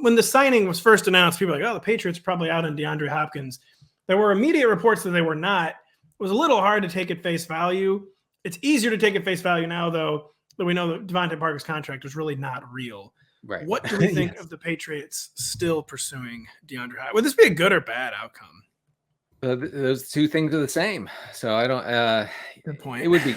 when the signing was first announced, people were like, oh, the Patriots are probably out on DeAndre Hopkins. There were immediate reports that they were not. It was a little hard to take at face value. It's easier to take at face value now, though, that we know that Devontae Parker's contract was really not real. Right. What do we think of the Patriots still pursuing DeAndre Hopkins? Would this be a good or bad outcome? Those two things are the same. So I don't. Good point. It would be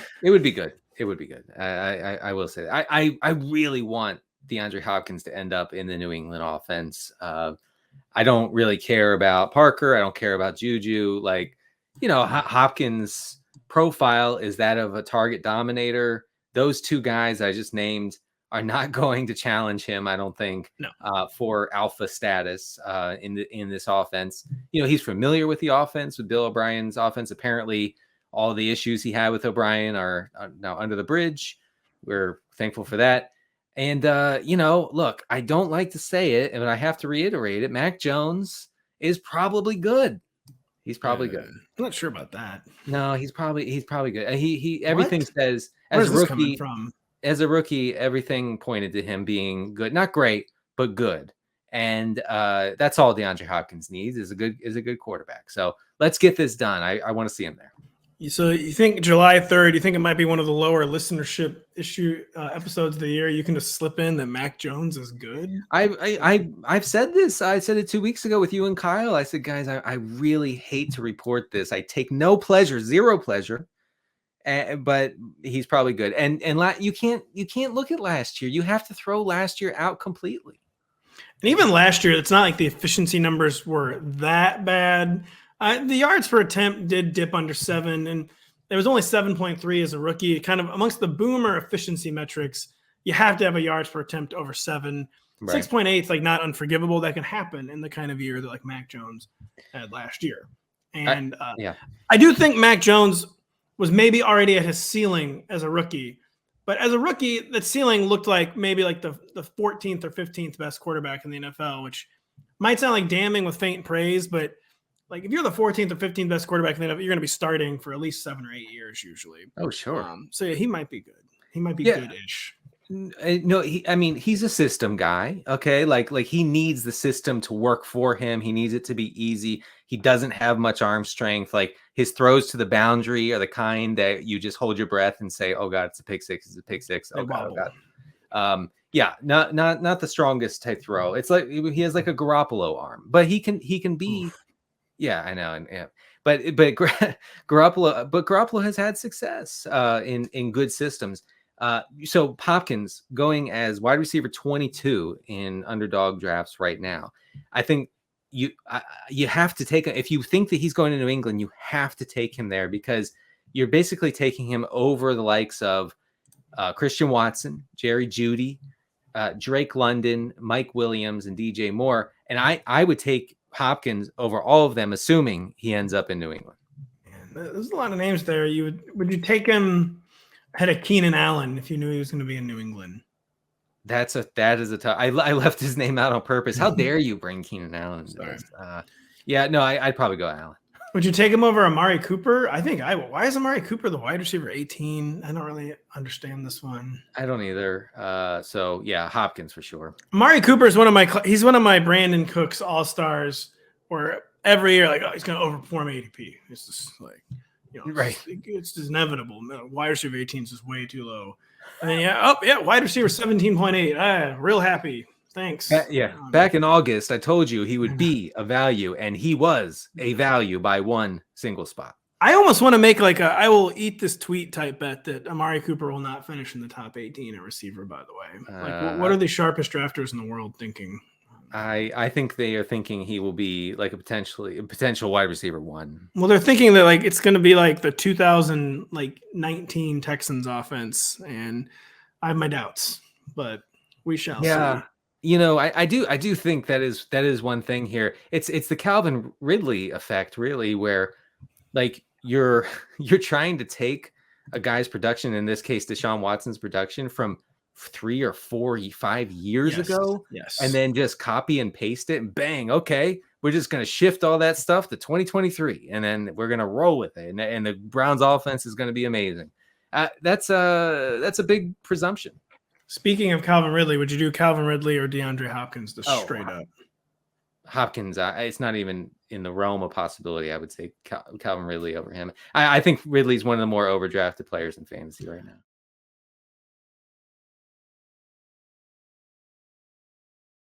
good. It would be good. I will say that. I really want DeAndre Hopkins to end up in the New England offense. I don't really care about Parker. I don't care about Juju. Like, Hopkins' profile is that of a target dominator. Those two guys I just named are not going to challenge him, I don't think, for alpha status in this offense. He's familiar with the offense, with Bill O'Brien's offense. Apparently, all the issues he had with O'Brien are now under the bridge. We're thankful for that. And, look, I don't like to say it, but I have to reiterate it. Mac Jones is probably good. He's probably good. I'm not sure about that. No, he's probably good. He everything What? says Where's this coming from? As a rookie, everything pointed to him being good, not great, but good. And that's all DeAndre Hopkins needs is a good quarterback. So let's get this done. I want to see him there. So you think July 3rd, you think it might be one of the lower listenership episodes of the year? You can just slip in that Mac Jones is good. I've said this. I said it 2 weeks ago with you and Kyle. I said, guys, I really hate to report this. I take zero pleasure. But he's probably good. And you can't look at last year. You have to throw last year out completely. And even last year, it's not like the efficiency numbers were that bad. The yards per attempt did dip under 7, and there was only 7.3 as a rookie. Kind of amongst the boomer efficiency metrics, you have to have a yards per attempt over 7. Right. 6.8 is like not unforgivable. That can happen in the kind of year that like Mac Jones had last year. And I do think Mac Jones was maybe already at his ceiling as a rookie. But as a rookie, that ceiling looked like maybe like the 14th or 15th best quarterback in the NFL, which might sound like damning with faint praise, but like if you're the 14th or 15th best quarterback in the NFL, you're going to be starting for at least 7 or 8 years usually. Oh, sure. So yeah, he might be good. He might be good-ish. No, he's a system guy. Okay. Like he needs the system to work for him. He needs it to be easy. He doesn't have much arm strength. Like his throws to the boundary are the kind that you just hold your breath and say, oh God, it's a pick six. It's a pick six. Oh God. Not the strongest type throw. It's like he has like a Garoppolo arm, but he can be. I know. And but Garoppolo has had success in good systems. So Hopkins going as wide receiver 22 in underdog drafts right now. I think you have to take if you think that he's going to New England, you have to take him there because you're basically taking him over the likes of Christian Watson, Jerry Jeudy, Drake London, Mike Williams, and DJ Moore. And I would take Hopkins over all of them, assuming he ends up in New England. Man, there's a lot of names there. Would you take him ahead of Keenan Allen if you knew he was going to be in New England? That is a tough. I left his name out on purpose. How dare you bring Keenan Allen? I'd probably go Allen. Would you take him over Amari Cooper? I think I will. Why is Amari Cooper the wide receiver 18? I don't really understand this one. I don't either. Hopkins for sure. Amari Cooper is one of my Brandon Cooks all-stars where every year, like, oh, he's going to overperform ADP. It's just like, right. It's just inevitable. Wide receiver 18 is just way too low. And wide receiver 17.8. Real happy. Thanks. Back in August, I told you he would be a value, and he was a value by one single spot. I almost want to make like I will eat this tweet type bet that Amari Cooper will not finish in the top 18 at receiver, by the way. Like, what are the sharpest drafters in the world thinking? I think they are thinking he will be like a potential wide receiver 1. Well, they're thinking that like it's going to be like the 2019 Texans offense, and I have my doubts, but we shall see. I do think that is one thing here. It's the Calvin Ridley effect, really, where like you're trying to take a guy's production, in this case Deshaun Watson's production, from 3 or 4 or 5 years ago, and then just copy and paste it, and bang, okay, we're just going to shift all that stuff to 2023, and then we're going to roll with it, and the Browns offense is going to be amazing. That's a big presumption. Speaking of Calvin Ridley, would you do Calvin Ridley or DeAndre Hopkins straight up? Hopkins, it's not even in the realm of possibility. I would say Calvin Ridley over him. I think Ridley's one of the more overdrafted players in fantasy right now.